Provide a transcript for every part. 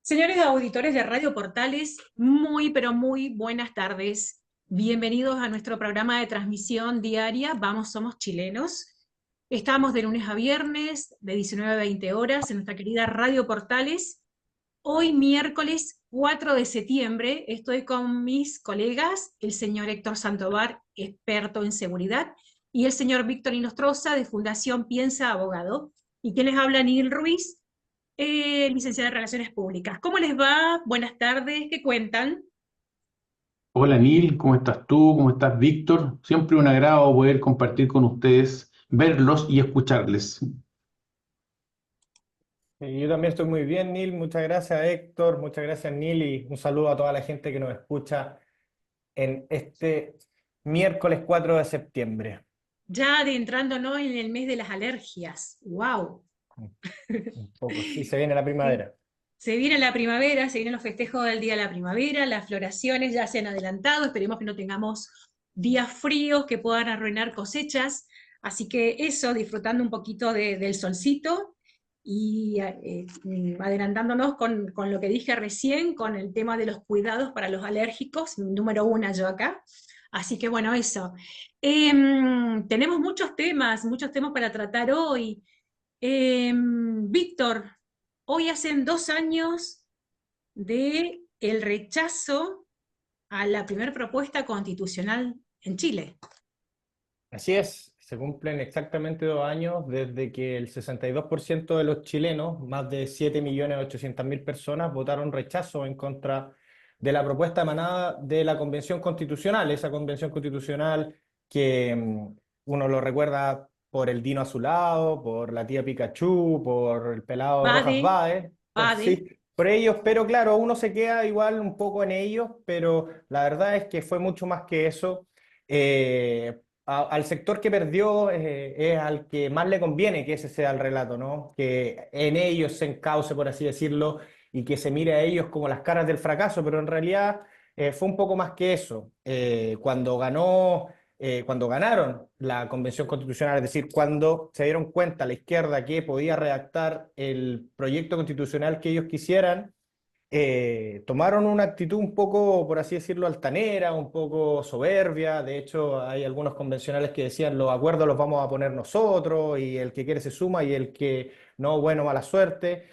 Señores auditores de Radio Portales, muy pero muy buenas tardes. Bienvenidos a nuestro programa de transmisión diaria Vamos Somos Chilenos. Estamos de lunes a viernes de 19 a 20 horas en nuestra querida Radio Portales. Hoy miércoles 4 de septiembre estoy con mis colegas, el señor Héctor Santovar, experto en seguridad, y el señor Víctor Inostroza de Fundación Piensa Abogado. Y quienes hablan, Neil Ruiz, licenciada en Relaciones Públicas. ¿Cómo les va? Buenas tardes, ¿qué cuentan? Hola Nil, ¿cómo estás tú? ¿Cómo estás Víctor? Siempre un agrado poder compartir con ustedes, verlos y escucharles. Yo también estoy muy bien, Neil. Muchas gracias, Héctor. Muchas gracias, Neil. Y un saludo a toda la gente que nos escucha en este miércoles 4 de septiembre. Ya adentrándonos en el mes de las alergias. ¡Wow! Un poco, sí, se viene la primavera. Se viene la primavera, se vienen los festejos del Día de la Primavera, las floraciones ya se han adelantado, esperemos que no tengamos días fríos que puedan arruinar cosechas, así que eso, disfrutando un poquito del solcito y adelantándonos con lo que dije recién, con el tema de los cuidados para los alérgicos, número uno yo acá. Así que bueno, eso. Tenemos muchos temas para tratar hoy. Víctor, hoy hacen 2 años de el rechazo a la primera propuesta constitucional en Chile. Así es, se cumplen exactamente 2 años desde que el 62% de los chilenos, más de 7.800.000 personas, votaron rechazo en contra de la propuesta emanada de la Convención Constitucional, esa Convención Constitucional que uno lo recuerda por el Dino Azulado, por la tía Pikachu, por el pelado Rojas Bade, Báez, Bade, sí, por ellos, pero claro, uno se queda igual un poco en ellos, pero la verdad es que fue mucho más que eso. Al sector que perdió es al que más le conviene que ese sea el relato, ¿no? Que en ellos se encauce, por así decirlo, y que se mire a ellos como las caras del fracaso, pero en realidad fue un poco más que eso. Cuando ganaron la Convención Constitucional, es decir, cuando se dieron cuenta la izquierda que podía redactar el proyecto constitucional que ellos quisieran, tomaron una actitud un poco, por así decirlo, altanera, un poco soberbia. De hecho, hay algunos convencionales que decían los acuerdos los vamos a poner nosotros y el que quiere se suma y el que no, bueno, mala suerte.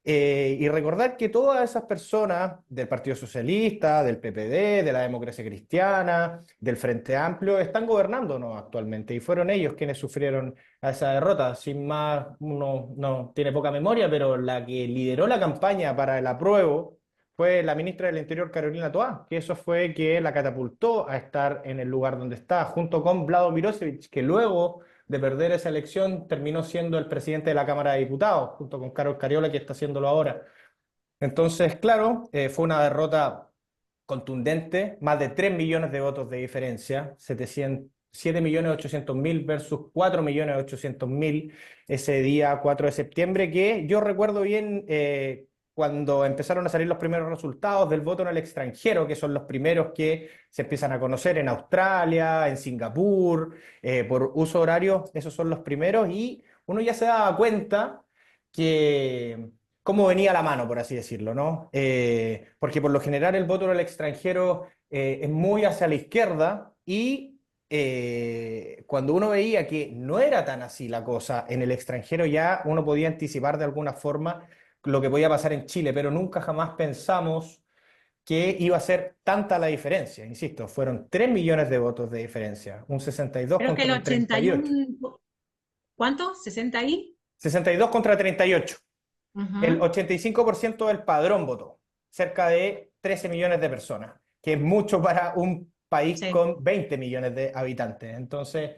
Y recordar que todas esas personas del Partido Socialista, del PPD, de la Democracia Cristiana, del Frente Amplio, están gobernándonos actualmente y fueron ellos quienes sufrieron a esa derrota. Sin más, uno no tiene poca memoria, pero la que lideró la campaña para el apruebo fue la ministra del Interior, Carolina Toá, que eso fue que la catapultó a estar en el lugar donde está, junto con Vlado Mirosevic, que luego de perder esa elección terminó siendo el presidente de la Cámara de Diputados, junto con Carol Cariola, que está haciéndolo ahora. Entonces, claro, fue una derrota contundente, más de 3 millones de votos de diferencia, 7.800.000 versus 4.800.000 ese día 4 de septiembre, que yo recuerdo bien cuando empezaron a salir los primeros resultados del voto en el extranjero, que son los primeros que se empiezan a conocer en Australia, en Singapur, por uso horario, esos son los primeros, y uno ya se daba cuenta que cómo venía la mano, por así decirlo, ¿no? Porque por lo general el voto en el extranjero es muy hacia la izquierda y cuando uno veía que no era tan así la cosa en el extranjero, ya uno podía anticipar de alguna forma lo que podía pasar en Chile, pero nunca jamás pensamos que iba a ser tanta la diferencia. Insisto, fueron 3 millones de votos de diferencia, un 62 creo que el contra un 38. 81, ¿cuánto? ¿60 ahí? 62 contra 38. El Ujú. 85% del padrón votó, cerca de 13 millones de personas, que es mucho para un país Sí. con 20 millones de habitantes. Entonces,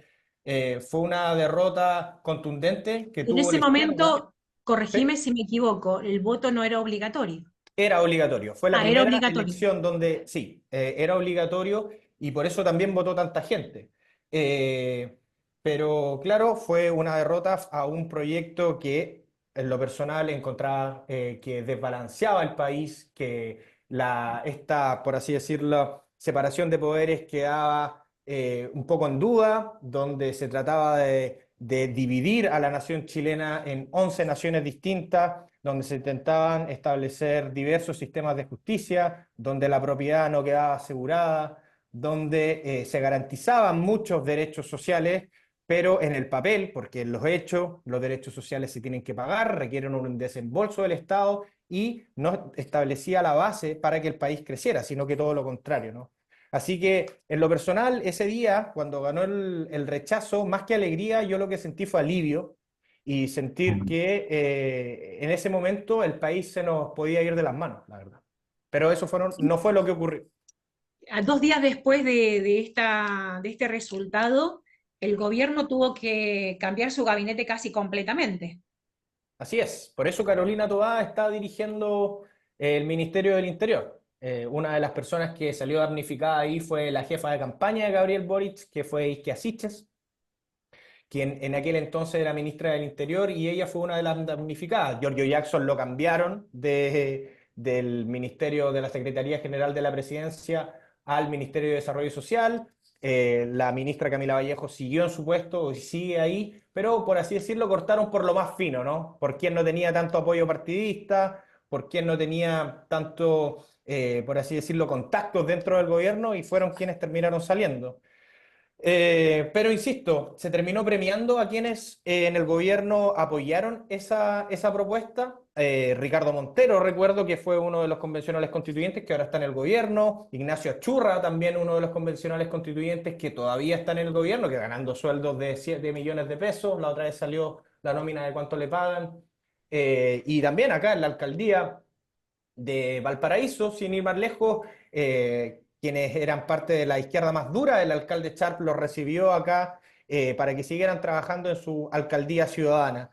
fue una derrota contundente que En tuvo ese la izquierda. momento, corregime ¿Sí? si me equivoco, el voto no era obligatorio. Era obligatorio. Fue la Ah, era primera obligatorio. elección donde sí, era obligatorio y por eso también votó tanta gente. Eh, pero claro, fue una derrota a un proyecto que en lo personal encontraba que desbalanceaba el país, que esta, por así decirlo, separación de poderes quedaba un poco en duda, donde se trataba de dividir a la nación chilena en 11 naciones distintas, donde se intentaban establecer diversos sistemas de justicia, donde la propiedad no quedaba asegurada, donde se garantizaban muchos derechos sociales, pero en el papel, porque en los hechos los derechos sociales se tienen que pagar, requieren un desembolso del Estado y no establecía la base para que el país creciera, sino que todo lo contrario, ¿no? Así que en lo personal, ese día, cuando ganó el rechazo, más que alegría, yo lo que sentí fue alivio y sentir Mm. que en ese momento el país se nos podía ir de las manos, la verdad. Pero eso no fue lo que ocurrió. A 2 días después de este resultado, el gobierno tuvo que cambiar su gabinete casi completamente. Así es, por eso Carolina Toá está dirigiendo el Ministerio del Interior. Una de las personas que salió damnificada ahí fue la jefa de campaña de Gabriel Boric, que fue Isquia Siches, quien en aquel entonces era ministra del Interior, y ella fue una de las damnificadas. Giorgio Jackson lo cambiaron del Ministerio de la Secretaría General de la Presidencia al Ministerio de Desarrollo Social. La ministra Camila Vallejo siguió en su puesto y sigue ahí, pero por así decirlo, cortaron por lo más fino, ¿no? Por quien no tenía tanto apoyo partidista, por quien no tenía tanto, por así decirlo, contactos dentro del gobierno, y fueron quienes terminaron saliendo. Pero insisto, se terminó premiando a quienes en el gobierno apoyaron esa propuesta. Ricardo Montero, recuerdo que fue uno de los convencionales constituyentes que ahora está en el gobierno. Ignacio Achurra, también uno de los convencionales constituyentes que todavía está en el gobierno, que ganando sueldos de 7 millones de pesos. La otra vez salió la nómina de cuánto le pagan. Y también acá en la alcaldía de Valparaíso, sin ir más lejos, quienes eran parte de la izquierda más dura, el alcalde Charp los recibió acá para que siguieran trabajando en su alcaldía ciudadana.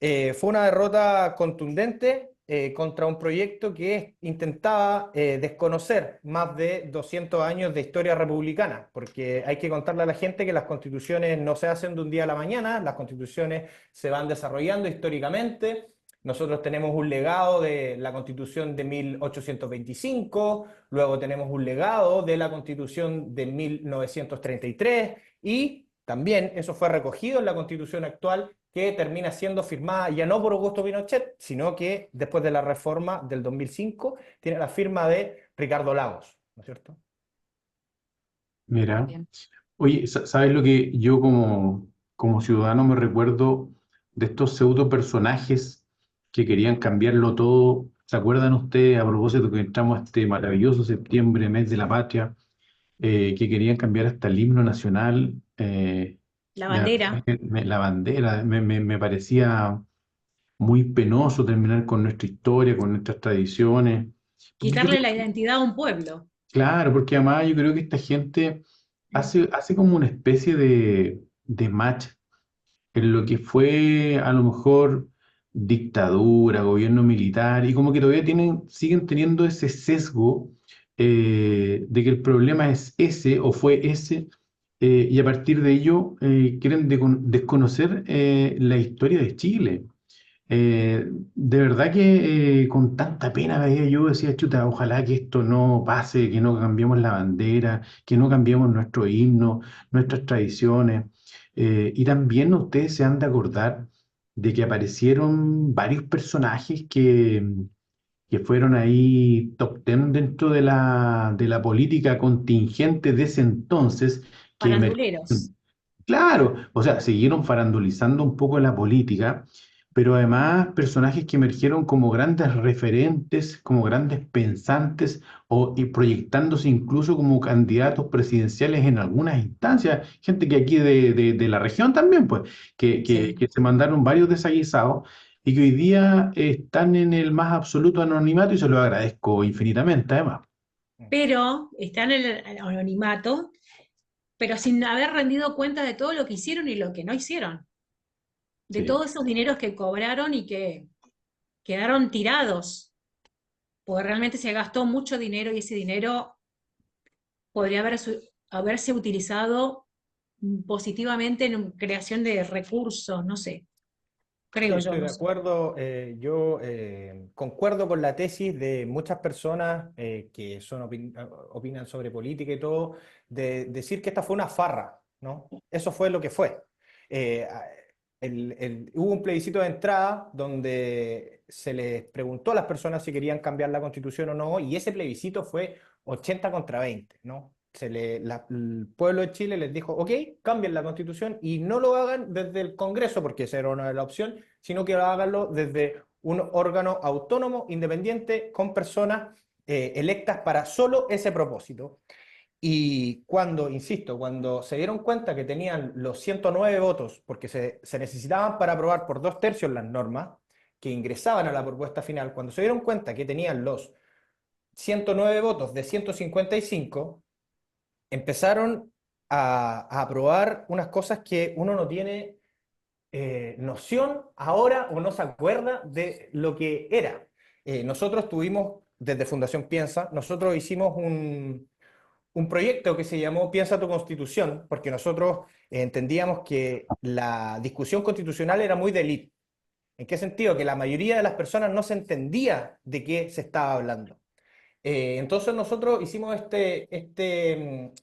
Fue una derrota contundente contra un proyecto que intentaba desconocer más de 200 años de historia republicana, porque hay que contarle a la gente que las constituciones no se hacen de un día a la mañana, las constituciones se van desarrollando históricamente. Nosotros tenemos un legado de la Constitución de 1825, luego tenemos un legado de la Constitución de 1933 y también eso fue recogido en la Constitución actual, que termina siendo firmada ya no por Augusto Pinochet, sino que después de la reforma del 2005 tiene la firma de Ricardo Lagos, ¿no es cierto? Mira, Bien. oye, ¿sabes lo que yo como ciudadano me recuerdo de estos pseudo personajes que querían cambiarlo todo? ¿Se acuerdan ustedes a propósito que entramos a este maravilloso septiembre, mes de la patria, que querían cambiar hasta el himno nacional? La De verdad bandera, que la bandera me parecía muy penoso terminar con nuestra historia, con nuestras tradiciones. Porque quitarle la identidad a un pueblo. claro, porque además yo creo que esta gente hace como una especie de match en lo que fue a lo mejor dictadura, gobierno militar, y como que todavía siguen teniendo ese sesgo de que el problema es ese o fue ese, y a partir de ello quieren desconocer la historia de Chile. De verdad que con tanta pena veía yo, decía, chuta, ojalá que esto no pase, que no cambiemos la bandera, que no cambiemos nuestro himno, nuestras tradiciones. Y también ustedes se han de acordar de que aparecieron varios personajes que fueron ahí top ten dentro de la política contingente de ese entonces, que Faranduleros. claro, o sea, siguieron farandulizando un poco la política, pero además personajes que emergieron como grandes referentes, como grandes pensantes, y proyectándose incluso como candidatos presidenciales en algunas instancias, gente que aquí de la región también, pues, Sí. que se mandaron varios desaguisados y que hoy día están en el más absoluto anonimato y se lo agradezco infinitamente, además. Pero están en el anonimato, pero sin haber rendido cuenta de todo lo que hicieron y lo que no hicieron. De Sí. todos esos dineros que cobraron y que quedaron tirados, porque realmente se gastó mucho dinero y ese dinero podría haberse utilizado positivamente en creación de recursos, no sé, Sí, creo yo, estoy no de sé. acuerdo. Yo concuerdo con la tesis de muchas personas que opinan sobre política y todo, de decir que esta fue una farra, ¿no? Eso fue lo que fue. eh, hubo un plebiscito de entrada donde se les preguntó a las personas si querían cambiar la constitución o no, y ese plebiscito fue 80 contra 20, ¿no? El pueblo de Chile les dijo, ok, cambien la constitución y no lo hagan desde el Congreso, porque esa era una de las opciones, sino que háganlo desde un órgano autónomo, independiente, con personas electas para solo ese propósito. Y cuando, insisto, cuando se dieron cuenta que tenían los 109 votos, porque se necesitaban para aprobar por 2/3 las normas que ingresaban a la propuesta final, cuando se dieron cuenta que tenían los 109 votos de 155, empezaron a aprobar unas cosas que uno no tiene noción ahora o no se acuerda de lo que era. Nosotros tuvimos, desde Fundación Piensa, nosotros hicimos un proyecto que se llamó Piensa tu Constitución, porque nosotros entendíamos que la discusión constitucional era muy de élite. ¿En qué sentido? Que la mayoría de las personas no se entendía de qué se estaba hablando. Entonces nosotros hicimos este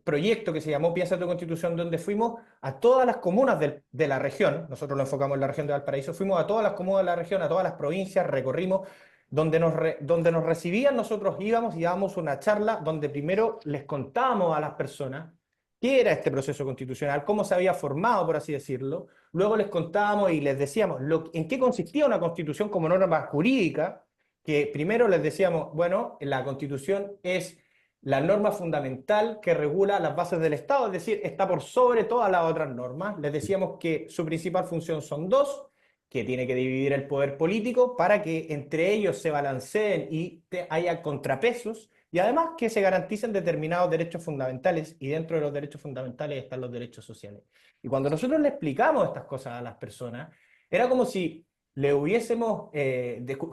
proyecto que se llamó Piensa tu Constitución, donde fuimos a todas las comunas de la región, nosotros lo enfocamos en la región de Valparaíso, fuimos a todas las comunas de la región, a todas las provincias, recorrimos, donde nos recibían, nosotros íbamos y dábamos una charla donde primero les contábamos a las personas qué era este proceso constitucional, cómo se había formado, por así decirlo, luego les contábamos y les decíamos en qué consistía una constitución como norma jurídica, que primero les decíamos, bueno, la Constitución es la norma fundamental que regula las bases del Estado, es decir, está por sobre todas las otras normas. Les decíamos que su principal función son dos, que tiene que dividir el poder político para que entre ellos se balanceen y haya contrapesos, y además que se garanticen determinados derechos fundamentales, y dentro de los derechos fundamentales están los derechos sociales. Y cuando nosotros le explicamos estas cosas a las personas, era como si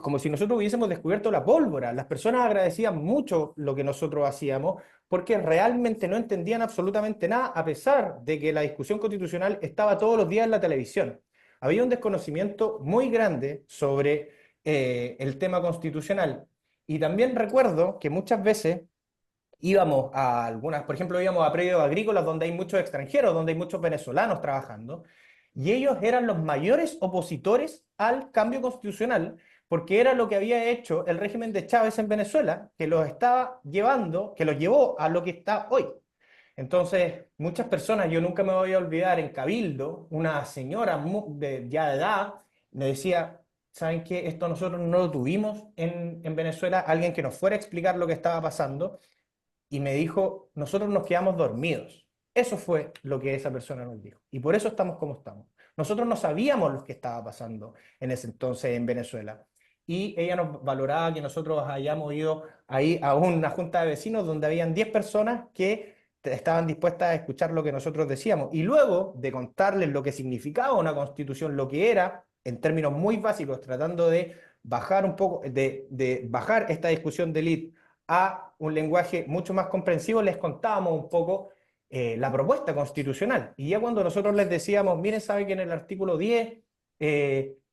como si nosotros hubiésemos descubierto la pólvora. Las personas agradecían mucho lo que nosotros hacíamos porque realmente no entendían absolutamente nada, a pesar de que la discusión constitucional estaba todos los días en la televisión. Había un desconocimiento muy grande sobre el tema constitucional. Y también recuerdo que muchas veces íbamos a algunas, por ejemplo, íbamos a predios agrícolas donde hay muchos extranjeros, donde hay muchos venezolanos trabajando, y ellos eran los mayores opositores al cambio constitucional, porque era lo que había hecho el régimen de Chávez en Venezuela, que los estaba llevando, que los llevó a lo que está hoy. Entonces, muchas personas, yo nunca me voy a olvidar, en Cabildo, una señora ya de edad me decía, ¿saben qué? Esto nosotros no lo tuvimos en Venezuela, alguien que nos fuera a explicar lo que estaba pasando, y me dijo, nosotros nos quedamos dormidos. Eso fue lo que esa persona nos dijo. Y por eso estamos como estamos. Nosotros no sabíamos lo que estaba pasando en ese entonces en Venezuela. Y ella nos valoraba que nosotros hayamos ido ahí a una junta de vecinos donde habían 10 personas que estaban dispuestas a escuchar lo que nosotros decíamos. Y luego de contarles lo que significaba una constitución, lo que era, en términos muy básicos, tratando de bajar un poco, de bajar esta discusión de élite a un lenguaje mucho más comprensivo, les contábamos un poco la propuesta constitucional. Y ya cuando nosotros les decíamos, miren, sabe que en el artículo 10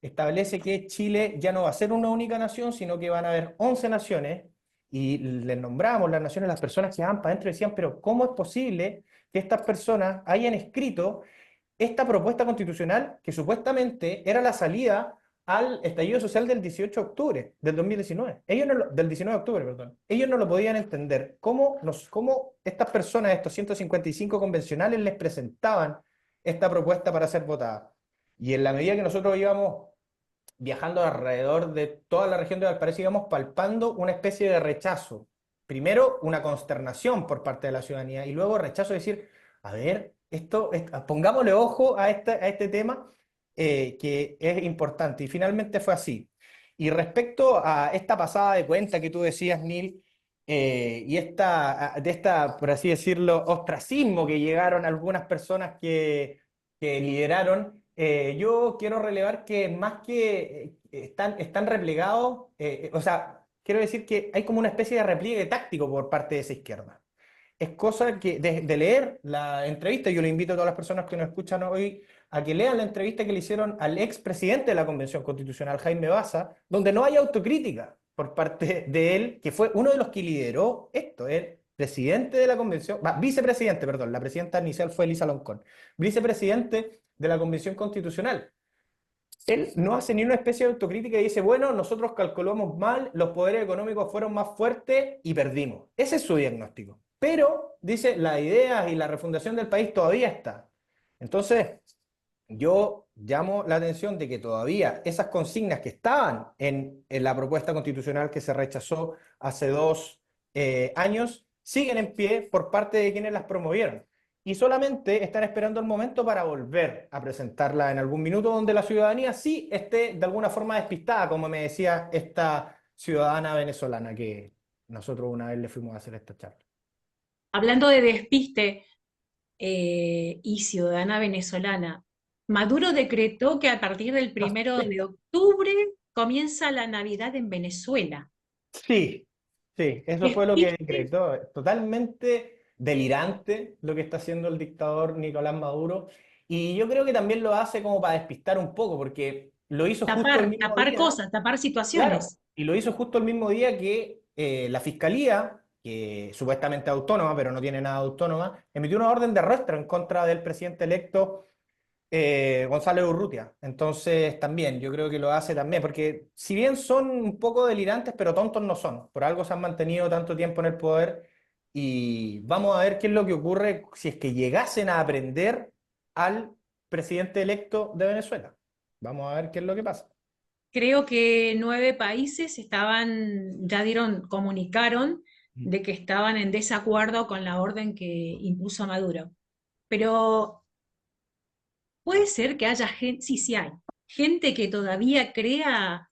establece que Chile ya no va a ser una única nación, sino que van a haber 11 naciones, y les nombramos las naciones, las personas que van para adentro decían, pero ¿cómo es posible que estas personas hayan escrito esta propuesta constitucional que supuestamente era la salida al estallido social del 18 de octubre del 2019. Del 19 de octubre, perdón. Ellos no lo podían entender. ¿Cómo estas personas, estos 155 convencionales, les presentaban esta propuesta para ser votada? Y en la medida que nosotros íbamos viajando alrededor de toda la región de Valparaíso, íbamos palpando una especie de rechazo. Primero, una consternación por parte de la ciudadanía, y luego rechazo de decir, a ver, pongámosle ojo a este tema, que es importante. Y finalmente fue así. Y respecto a esta pasada de cuenta que tú decías, Neil, y por así decirlo, ostracismo que llegaron algunas personas que lideraron, yo quiero relevar que más que están replegados, o sea, quiero decir que hay como una especie de repliegue táctico por parte de esa izquierda. Es cosa que de leer la entrevista, yo le invito a todas las personas que nos escuchan hoy a que lean la entrevista que le hicieron al expresidente de la Convención Constitucional, Jaime Baza, donde no hay autocrítica por parte de él, que fue uno de los que lideró esto. Él presidente de la convención, vicepresidente, perdón, la presidenta inicial fue Elisa Loncón, vicepresidente de la Convención Constitucional. Él no hace ni una especie de autocrítica y dice, bueno, nosotros calculamos mal, los poderes económicos fueron más fuertes y perdimos. Ese es su diagnóstico. Pero, dice, las ideas y la refundación del país todavía está. Entonces, yo llamo la atención de que todavía esas consignas que estaban en la propuesta constitucional que se rechazó hace 2 años siguen en pie por parte de quienes las promovieron. Y solamente están esperando el momento para volver a presentarla en algún minuto donde la ciudadanía sí esté de alguna forma despistada, como me decía esta ciudadana venezolana que nosotros una vez le fuimos a hacer esta charla. Hablando de despiste y ciudadana venezolana, Maduro decretó que a partir del 1 de octubre comienza la Navidad en Venezuela. Sí, sí, eso fue lo que Despiste, decretó. Totalmente delirante lo que está haciendo el dictador Nicolás Maduro. Y yo creo que también lo hace como para despistar un poco, porque lo hizo justo el mismo tapar día, cosas, tapar claro, situaciones. y lo hizo justo el mismo día que la Fiscalía, que supuestamente es autónoma, pero no tiene nada autónoma, emitió una orden de arresto en contra del presidente electo Gonzalo Urrutia. Entonces, también, yo creo que lo hace también, porque si bien son un poco delirantes, pero tontos no son. Por algo se han mantenido tanto tiempo en el poder y vamos a ver qué es lo que ocurre si es que llegasen a aprender al presidente electo de Venezuela. Vamos a ver qué es lo que pasa. Creo que 9 países comunicaron de que estaban en desacuerdo con la orden que impuso Maduro. Pero puede ser que haya gente, sí, sí hay, gente que todavía crea,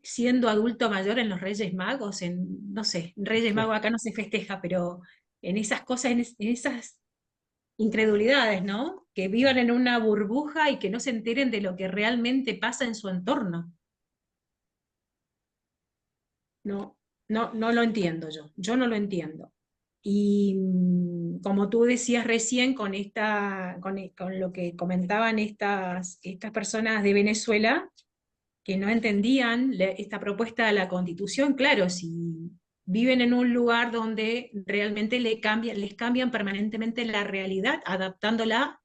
siendo adulto mayor, en los Reyes Magos, no sé, Reyes Magos acá no se festeja, pero en esas cosas, en esas incredulidades, ¿no? Que vivan en una burbuja y que no se enteren de lo que realmente pasa en su entorno. No, no lo entiendo yo no lo entiendo. Y como tú decías recién con lo que comentaban estas personas de Venezuela, que no entendían esta propuesta de la Constitución, claro, si viven en un lugar donde realmente les cambian permanentemente la realidad, adaptándola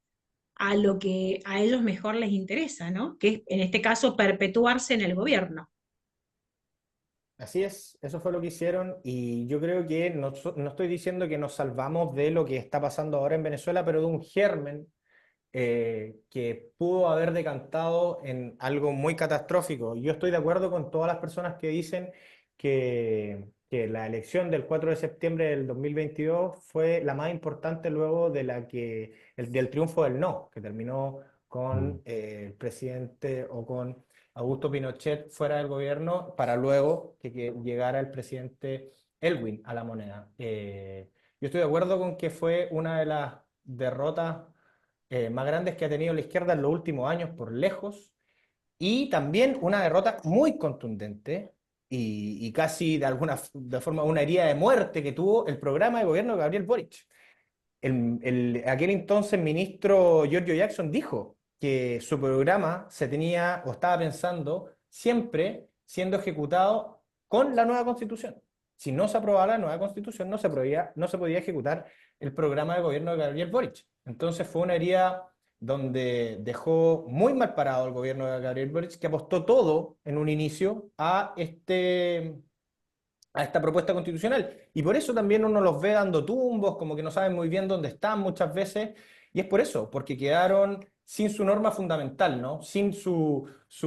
a lo que a ellos mejor les interesa, ¿no? Que es, en este caso, perpetuarse en el gobierno. Así es, eso fue lo que hicieron y yo creo que no estoy diciendo que nos salvamos de lo que está pasando ahora en Venezuela, pero de un germen que pudo haber decantado en algo muy catastrófico. Yo estoy de acuerdo con todas las personas que dicen que la elección del 4 de septiembre del 2022 fue la más importante luego de del triunfo del no, que terminó con el presidente o con Augusto Pinochet fuera del gobierno para luego que llegara el presidente Elwin a la moneda. Yo estoy de acuerdo con que fue una de las derrotas más grandes que ha tenido la izquierda en los últimos años por lejos, y también una derrota muy contundente y casi de forma una herida de muerte que tuvo el programa de gobierno de Gabriel Boric. Aquel entonces ministro Giorgio Jackson dijo que su programa se tenía o estaba pensando siempre siendo ejecutado con la nueva constitución. Si no se aprobaba la nueva constitución, no se podía ejecutar el programa de gobierno de Gabriel Boric. Entonces fue una herida donde dejó muy mal parado el gobierno de Gabriel Boric, que apostó todo en un inicio a esta propuesta constitucional. Y por eso también uno los ve dando tumbos, como que no saben muy bien dónde están muchas veces. Y es por eso, porque quedaron sin su norma fundamental, ¿no? Sin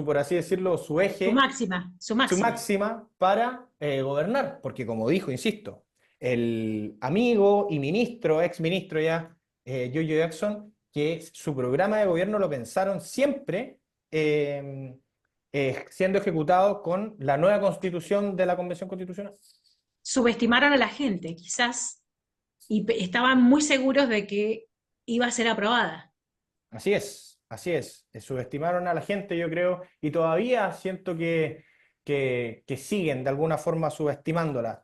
por así decirlo, su Su eje, máxima, su su máxima. máxima para gobernar. Porque como dijo, insisto, el amigo y ministro, ex ministro ya, Giorgio Jackson, que su programa de gobierno lo pensaron siempre eh, siendo ejecutado con la nueva constitución de la Convención Constitucional. Subestimaron a la gente, quizás, y estaban muy seguros de que iba a ser aprobada. Así es, así es. Subestimaron a la gente, yo creo, y todavía siento que siguen de alguna forma subestimándola.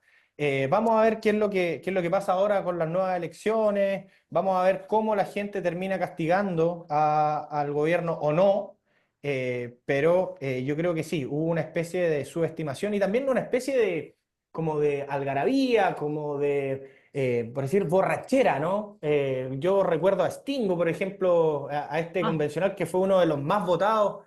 Vamos a ver qué es lo que pasa ahora con las nuevas elecciones, vamos a ver cómo la gente termina castigando al gobierno o no, pero yo creo que sí, hubo una especie de subestimación y también una especie como de algarabía, como de, por decir, borrachera, ¿no? Yo recuerdo a Stingo, por ejemplo, a este Ah, convencional que fue uno de los más votados,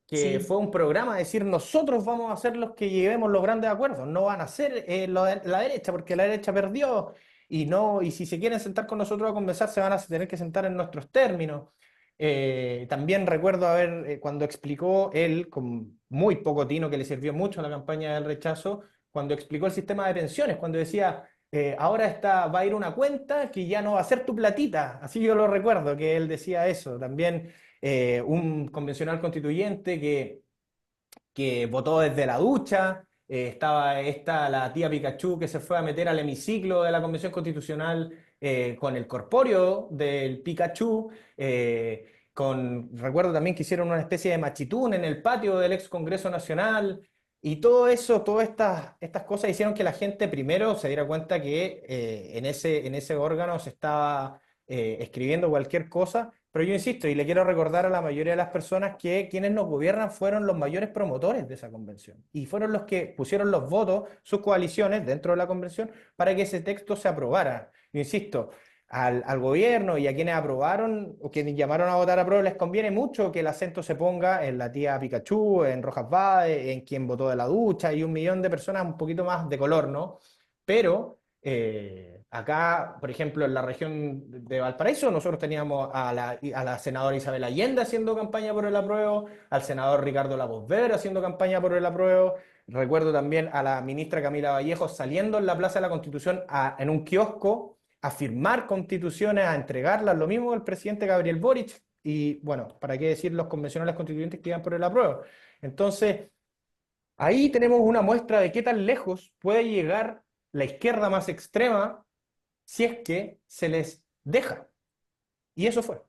que sí. fue un programa de decir, nosotros vamos a ser los que llevemos los grandes acuerdos, no van a ser la derecha, porque la derecha perdió, y no, y si se quieren sentar con nosotros a conversar, se van a tener que sentar en nuestros términos. También recuerdo haber, cuando explicó él, con muy poco tino que le sirvió mucho a la campaña del rechazo, cuando explicó el sistema de pensiones, cuando decía, ahora va a ir una cuenta que ya no va a ser tu platita, así yo lo recuerdo, que él decía eso. También un convencional constituyente que votó desde la ducha. Estaba la tía Pikachu que se fue a meter al hemiciclo de la Convención Constitucional con el corpóreo del Pikachu. Recuerdo también que hicieron una especie de machitún en el patio del ex Congreso Nacional. Y todo eso, todas estas cosas hicieron que la gente primero se diera cuenta que en ese órgano se estaba escribiendo cualquier cosa, pero yo insisto, y le quiero recordar a la mayoría de las personas que quienes nos gobiernan fueron los mayores promotores de esa convención y fueron los que pusieron los votos, sus coaliciones dentro de la convención, para que ese texto se aprobara. Yo insisto, al gobierno y a quienes aprobaron o quienes llamaron a votar a prueba les conviene mucho que el acento se ponga en la tía Pikachu, en Rojas Bade, en quien votó de la ducha y un millón de personas un poquito más de color, ¿no? Pero acá, por ejemplo, en la región de Valparaíso, nosotros teníamos a la senadora Isabel Allende haciendo campaña por el apruebo, al senador Ricardo Lagos Weber haciendo campaña por el apruebo. Recuerdo también a la ministra Camila Vallejo saliendo en la Plaza de la Constitución en un kiosco a firmar constituciones, a entregarlas, lo mismo el presidente Gabriel Boric, y bueno, ¿para qué decir los convencionales constituyentes que iban por el apruebo? Entonces, ahí tenemos una muestra de qué tan lejos puede llegar la izquierda más extrema si es que se les deja. Y eso fue.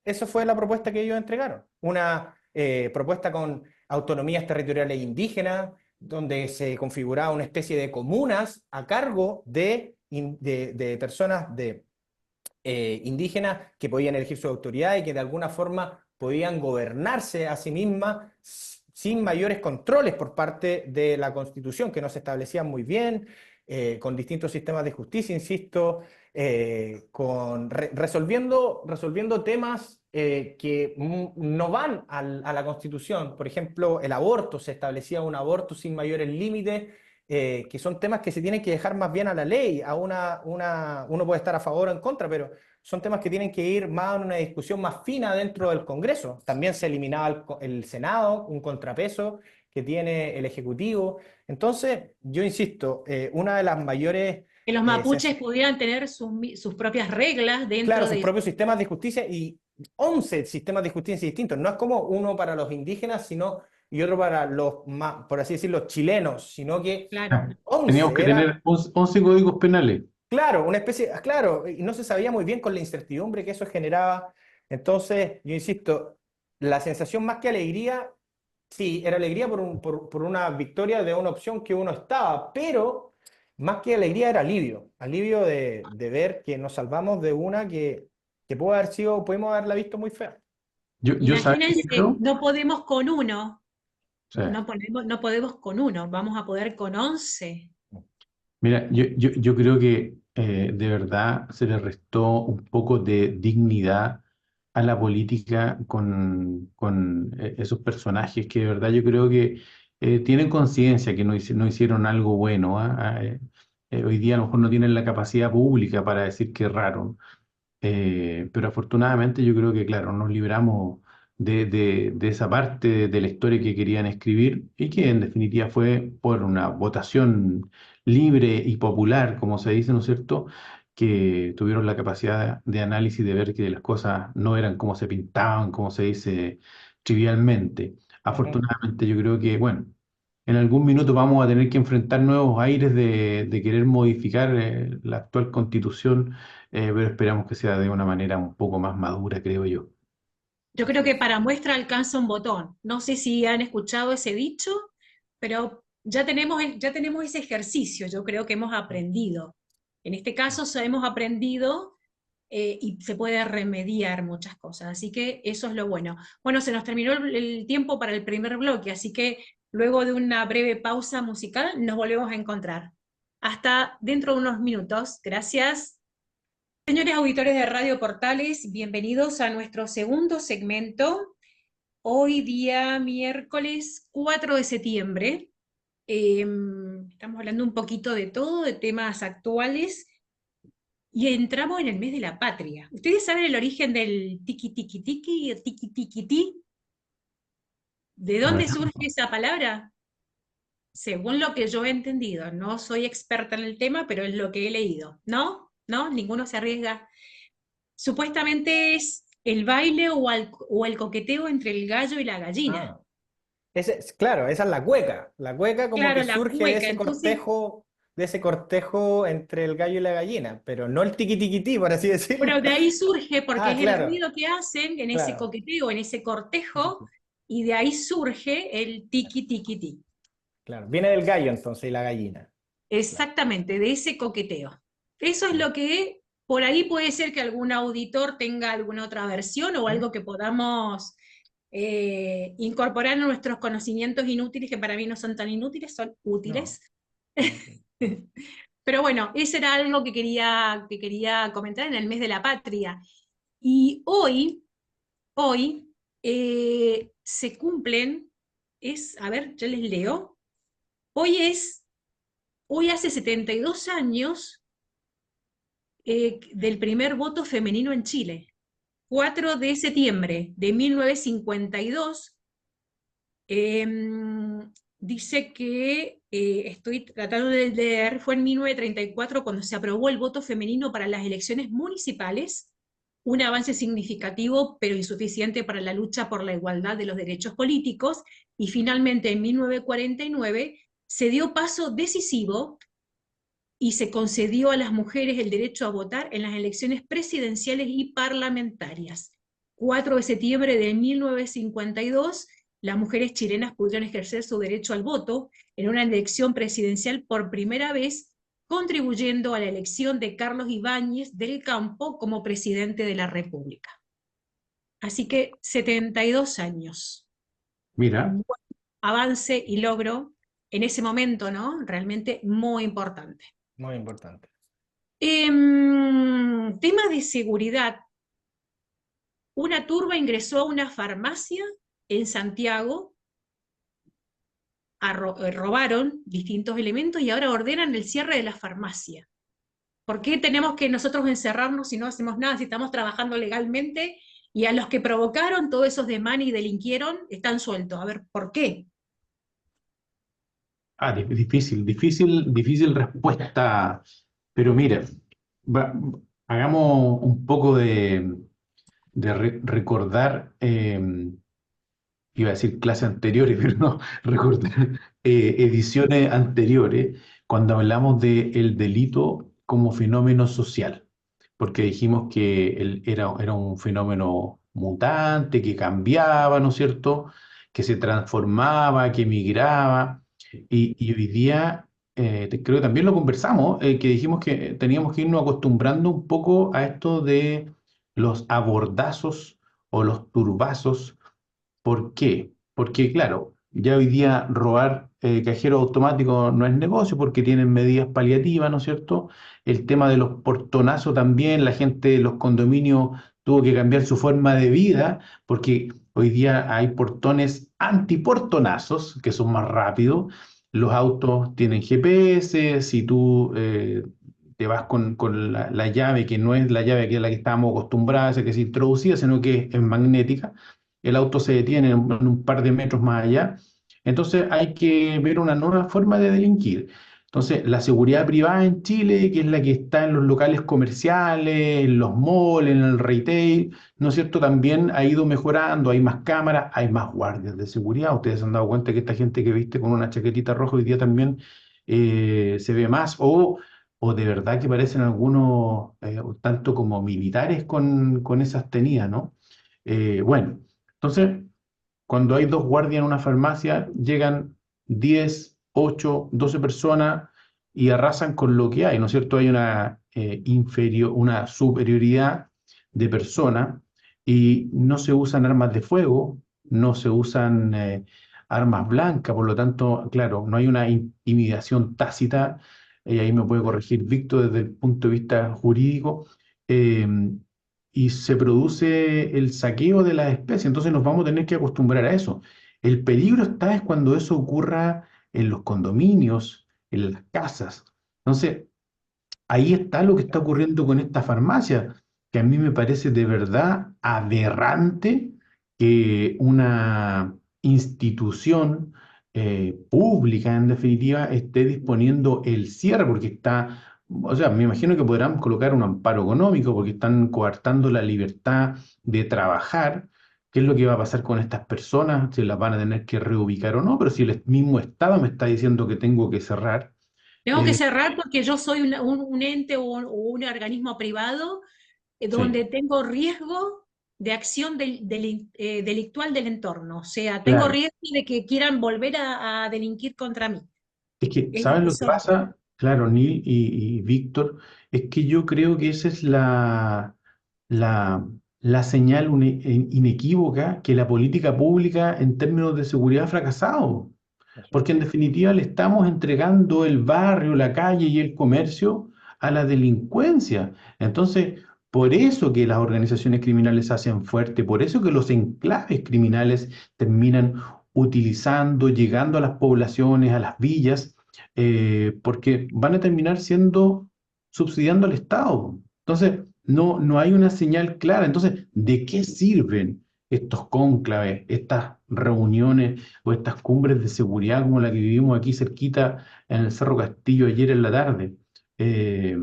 Eso fue la propuesta que ellos entregaron. Una propuesta con autonomías territoriales indígenas, donde se configuraba una especie de comunas a cargo de personas indígenas que podían elegir su autoridad y que de alguna forma podían gobernarse a sí mismas sin mayores controles por parte de la Constitución, que no se establecían muy bien, con distintos sistemas de justicia, insisto, resolviendo temas que no van a la Constitución. Por ejemplo, el aborto, se establecía un aborto sin mayores límites, que son temas que se tienen que dejar más bien a la ley. Uno puede estar a favor o en contra, pero son temas que tienen que ir más en una discusión más fina dentro del Congreso. También se eliminaba el Senado, un contrapeso que tiene el Ejecutivo. Entonces, yo insisto, una de las mayores, Que los eh, mapuches sens- pudieran tener sus propias reglas claro, dentro sus de... propios sistemas de justicia y 11 sistemas de justicia distintos. No es como uno para los indígenas, y otro para los más, por así decirlo, chilenos, sino que Claro. Ah, teníamos 11 que era, tener 11 códigos penales. claro, una especie, claro, y no se sabía muy bien con la incertidumbre que eso generaba. Entonces, yo insisto, la sensación más que alegría, sí, era alegría por una victoria de una opción que uno estaba, pero más que alegría era alivio de ver que nos salvamos de una que pudo haber sido, pudimos haberla visto muy fea. Yo ¿sabes qué Imagínense, creo? no podemos con uno, O sea, no podemos con uno, vamos a poder con 11. mira, yo creo que de verdad se le restó un poco de dignidad a la política con esos personajes que de verdad yo creo que tienen conciencia que no hicieron algo bueno. ¿Ah? Hoy día a lo mejor no tienen la capacidad pública para decir que erraron. Pero afortunadamente yo creo que, claro, nos libramos de esa parte de la historia que querían escribir y que en definitiva fue por una votación libre y popular, como se dice, ¿no es cierto?, que tuvieron la capacidad de análisis de ver que las cosas no eran como se pintaban, como se dice trivialmente. Ujú. Afortunadamente yo creo que, bueno, en algún minuto vamos a tener que enfrentar nuevos aires de querer modificar la actual constitución, pero esperamos que sea de una manera un poco más madura, creo yo. Yo creo Así que es. para muestra alcanza un botón. No sé si han escuchado ese dicho, pero ya tenemos ese ejercicio, yo creo que hemos aprendido. En este caso hemos aprendido y se puede remediar muchas cosas, así que eso es lo bueno. Bueno, se nos terminó el tiempo para el primer bloque, así que luego de una breve pausa musical nos volvemos a encontrar. hasta dentro de unos minutos. Gracias. Señores auditores de Radio Portales, bienvenidos a nuestro segundo segmento. Hoy día miércoles 4 de septiembre. Estamos hablando un poquito de todo, de temas actuales, y entramos en el mes de la patria. ¿Ustedes saben el origen del tiki tiki tiki y el tiki tiki ti? ¿De dónde Bueno, surge esa palabra? Según lo que yo he entendido, no soy experta en el tema, pero es lo que he leído. ¿No? ¿No? Ninguno se arriesga. Supuestamente es el baile o el coqueteo entre el gallo y la gallina. Ah, claro, esa es la cueca. La cueca como Claro, que la surge cueca. Entonces, de ese cortejo entre el gallo y la gallina, pero no el tiquitiquití, por así decirlo. bueno, de ahí surge, porque Ah, es el claro, ruido que hacen en ese claro. coqueteo, en ese Sí, sí, cortejo, sí. y de ahí surge el tiki tiki ti. Claro. Viene del gallo entonces y la gallina. Claro. Exactamente, de ese coqueteo. Eso es lo que, por ahí puede ser que algún auditor tenga alguna otra versión o ¿Mm? algo que podamos incorporar en nuestros conocimientos inútiles, que para mí no son tan inútiles, son No, útiles. no, sí. Pero bueno, eso era algo que quería comentar en el mes de la patria. Y hoy se cumplen, a ver, yo les leo, hoy hoy hace 72 años del primer voto femenino en Chile. 4 de septiembre de 1952, eh, dice que, estoy tratando de leer, fue en 1934 cuando se aprobó el voto femenino para las elecciones municipales, un avance significativo pero insuficiente para la lucha por la igualdad de los derechos políticos, y finalmente en 1949 se dio paso decisivo y se concedió a las mujeres el derecho a votar en las elecciones presidenciales y parlamentarias. 4 de septiembre de 1952, las mujeres chilenas pudieron ejercer su derecho al voto en una elección presidencial por primera vez, contribuyendo a la elección de Carlos Ibáñez del Campo como presidente de la República. Así que 72 años. mira, Un buen avance y logro en ese momento, ¿no? Realmente muy importante. Muy importante. Tema de seguridad. Una turba ingresó a una farmacia en Santiago, robaron distintos elementos y ahora ordenan el cierre de la farmacia. ¿Por qué tenemos que nosotros encerrarnos si no hacemos nada, si estamos trabajando legalmente y a los que provocaron todos esos desmanes y delinquieron están sueltos? A ver, ¿por qué? difícil respuesta, pero mira, va- hagamos un poco de recordar, iba a decir clases anteriores, pero no, recordar ediciones anteriores, cuando hablamos del delito como fenómeno social, porque dijimos que era un fenómeno mutante, que cambiaba, ¿no es cierto?, que se transformaba, que migraba, y hoy día, creo que también lo conversamos, que dijimos que teníamos que irnos acostumbrando un poco a esto de los abordazos o los turbazos. ¿Por qué? Porque, claro, ya hoy día robar cajero automático no es negocio porque tienen medidas paliativas, ¿no es cierto? El tema de los portonazos también, la gente de los condominios tuvo que cambiar su forma de vida porque hoy día hay portones antiportonazos que son más rápidos. Los autos tienen GPS, si tú te vas con la llave que no es la llave que es la que estábamos acostumbrados, esa que se introducía, sino que es magnética, el auto se detiene en un par de metros más allá. Entonces hay que ver una nueva forma de delinquir. Entonces, la seguridad privada en Chile, que es la que está en los locales comerciales, en los malls, en el retail, ¿no es cierto? También ha ido mejorando, hay más cámaras, hay más guardias de seguridad. Ustedes se han dado cuenta que esta gente que viste con una chaquetita roja hoy día también se ve más, o de verdad que parecen algunos tanto como militares con esas tenidas, ¿no? Bueno. Entonces, cuando hay dos guardias en una farmacia, llegan 10, 8, 12 personas y arrasan con lo que hay, ¿no es cierto? Hay una superioridad de personas y no se usan armas de fuego, no se usan armas blancas, por lo tanto, claro, no hay una intimidación tácita. y ahí me puede corregir Víctor desde el punto de vista jurídico, eh, y se produce el saqueo de las especies, entonces nos vamos a tener que acostumbrar a eso. El peligro está es cuando eso ocurra en los condominios, en las casas. Entonces, ahí está lo que está ocurriendo con esta farmacia, que a mí me parece de verdad aberrante que una institución pública, en definitiva, esté disponiendo el cierre, porque está, o sea, me imagino que podrán colocar un amparo económico, porque están coartando la libertad de trabajar. ¿Qué es lo que va a pasar con estas personas? ¿Se las van a tener que reubicar o no? Pero si el mismo Estado me está diciendo que tengo que cerrar. Tengo que eh, cerrar porque yo soy un ente o un organismo privado sí, donde tengo riesgo de acción delictual del entorno. O sea, tengo claro. riesgo de que quieran volver a delinquir contra mí. Es que, Es ¿sabes lo que eso. pasa? Claro, Neil y Víctor, es que yo creo que esa es la señal inequívoca que la política pública en términos de seguridad ha fracasado. Eso es. Porque en definitiva le estamos entregando el barrio, la calle y el comercio a la delincuencia. Entonces, por eso que las organizaciones criminales se hacen fuertes, por eso que los enclaves criminales terminan utilizando, llegando a las poblaciones, a las villas, porque van a terminar siendo subsidiando al Estado. Entonces, no hay una señal clara. Entonces, ¿de qué sirven estos cónclaves, estas reuniones o estas cumbres de seguridad como la que vivimos aquí cerquita en el Cerro Castillo ayer en la tarde? Eh,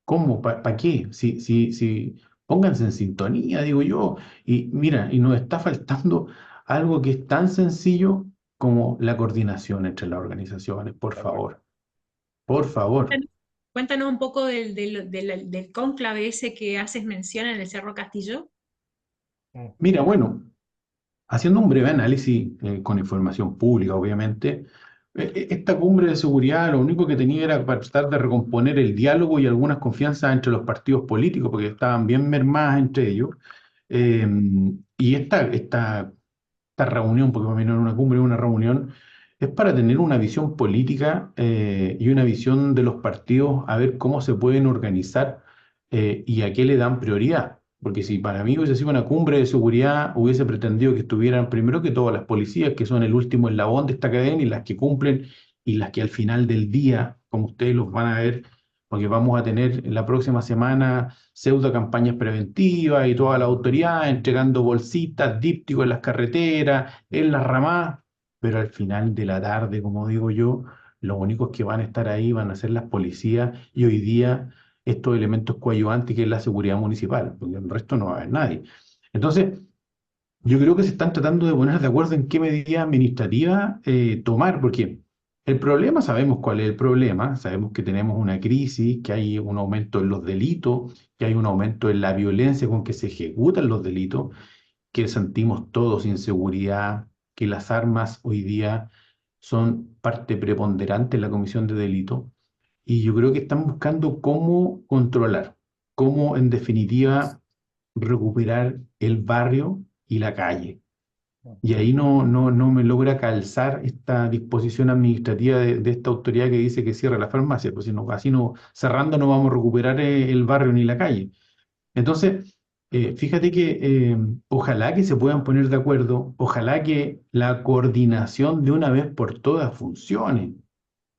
¿Cómo? ¿Para qué? Si pónganse en sintonía, digo yo. Y mira, y nos está faltando algo que es tan sencillo como la coordinación entre las organizaciones, por De acuerdo. favor, por favor. Cuéntanos, cuéntanos un poco del cónclave ese que haces mención en el Cerro Castillo. Mm. Mira, bueno, haciendo un breve análisis con información pública, obviamente, esta cumbre de seguridad lo único que tenía era para tratar de recomponer el diálogo y algunas confianzas entre los partidos políticos, porque estaban bien mermadas entre ellos. Eh, y esta reunión, porque para mí no era una cumbre, era una reunión, es para tener una visión política y una visión de los partidos, a ver cómo se pueden organizar y a qué le dan prioridad. Porque si para mí hubiese sido una cumbre de seguridad, hubiese pretendido que estuvieran primero que todas las policías, que son el último eslabón de esta cadena y las que cumplen y las que al final del día, como ustedes los van a ver, porque vamos a tener la próxima semana pseudo campañas preventivas y toda la autoridad entregando bolsitas, dípticos en las carreteras, en las ramadas, pero al final de la tarde, como digo yo, los únicos que van a estar ahí van a ser las policías y hoy día estos elementos coadyuvantes que es la seguridad municipal, porque el resto no va a haber nadie. Entonces, yo creo que se están tratando de poner de acuerdo en qué medidas administrativas tomar, porque el problema, sabemos cuál es el problema, sabemos que tenemos una crisis, que hay un aumento en los delitos, que hay un aumento en la violencia con que se ejecutan los delitos, que sentimos todos inseguridad, que las armas hoy día son parte preponderante en la comisión de delitos, y yo creo que están buscando cómo controlar, cómo en definitiva recuperar el barrio y la calle. Y ahí no me logra calzar esta disposición administrativa de esta autoridad que dice que cierra la farmacia, pues si no, así no, cerrando no vamos a recuperar el barrio ni la calle. Entonces, fíjate que ojalá que se puedan poner de acuerdo, ojalá que la coordinación de una vez por todas funcione.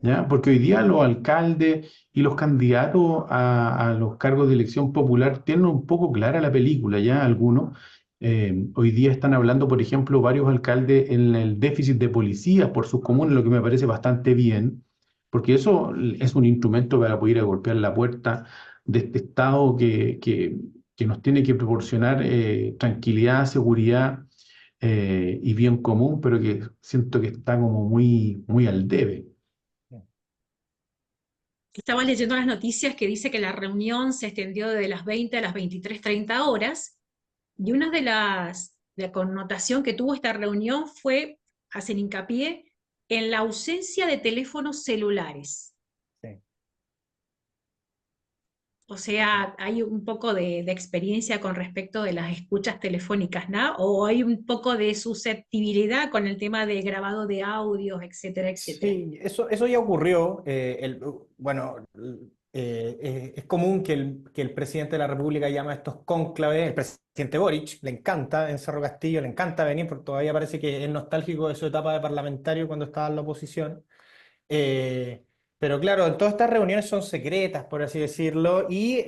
¿Ya? Porque hoy día los alcaldes y los candidatos a los cargos de elección popular tienen un poco clara la película, ya algunos. Hoy día están hablando, por ejemplo, varios alcaldes en el déficit de policías por sus comunas, lo que me parece bastante bien, porque eso es un instrumento para poder ir a golpear la puerta de este Estado que nos tiene que proporcionar tranquilidad, seguridad y bien común, pero que siento que está como muy al debe. Estaba leyendo las noticias que dice que la reunión se extendió de las 20 a las 23:30 horas, y una de la connotación que tuvo esta reunión fue, hacen hincapié, en la ausencia de teléfonos celulares. Sí. O sea, hay un poco de experiencia con respecto de las escuchas telefónicas, ¿no? O hay un poco de susceptibilidad con el tema de grabado de audios, etcétera, etcétera. Sí, eso ya ocurrió. Bueno, es común que el presidente de la República llame a estos cónclaves. El presidente Boric le encanta en Cerro Castillo, le encanta venir, porque todavía parece que es nostálgico de su etapa de parlamentario cuando estaba en la oposición. Eh, pero claro, todas estas reuniones son secretas, por así decirlo, y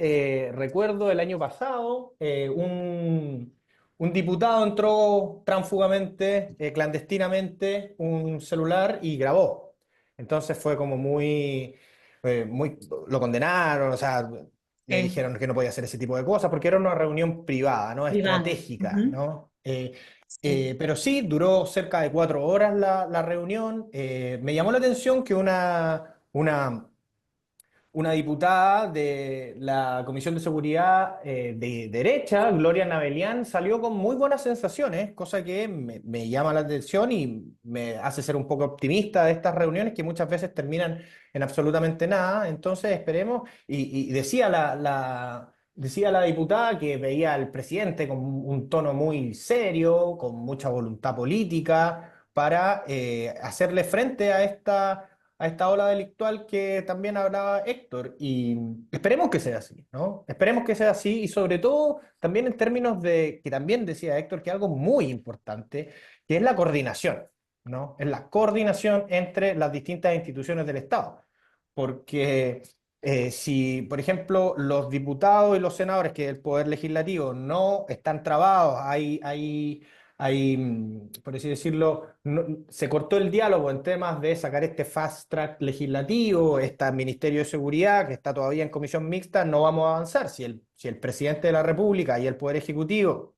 recuerdo el año pasado, un diputado entró tránsfugamente, clandestinamente, un celular y grabó. Entonces fue como muy, lo condenaron, o sea, le Sí, dijeron que no podía hacer ese tipo de cosas, porque era una reunión privada, ¿no? privada. Estratégica, Ujú. ¿no? Sí. Pero sí, duró cerca de 4 horas la reunión. Me llamó la atención que una diputada de la Comisión de Seguridad de derecha, Gloria Navelian, salió con muy buenas sensaciones, cosa que me llama la atención y me hace ser un poco optimista de estas reuniones que muchas veces terminan en absolutamente nada. Entonces esperemos, y decía decía la diputada que veía al presidente con un tono muy serio, con mucha voluntad política, para hacerle frente a esta ola delictual que también hablaba Héctor. Y esperemos que sea así, ¿no? Esperemos que sea así y sobre todo también en términos de, que también decía Héctor, que algo muy importante, que es la coordinación, ¿no? Es la coordinación entre las distintas instituciones del Estado. Porque si, por ejemplo, los diputados y los senadores, que es el poder legislativo, no están trabados, por así decirlo, se cortó el diálogo en temas de sacar este fast track legislativo, este Ministerio de Seguridad que está todavía en comisión mixta, no vamos a avanzar. Si el presidente de la República y el Poder Ejecutivo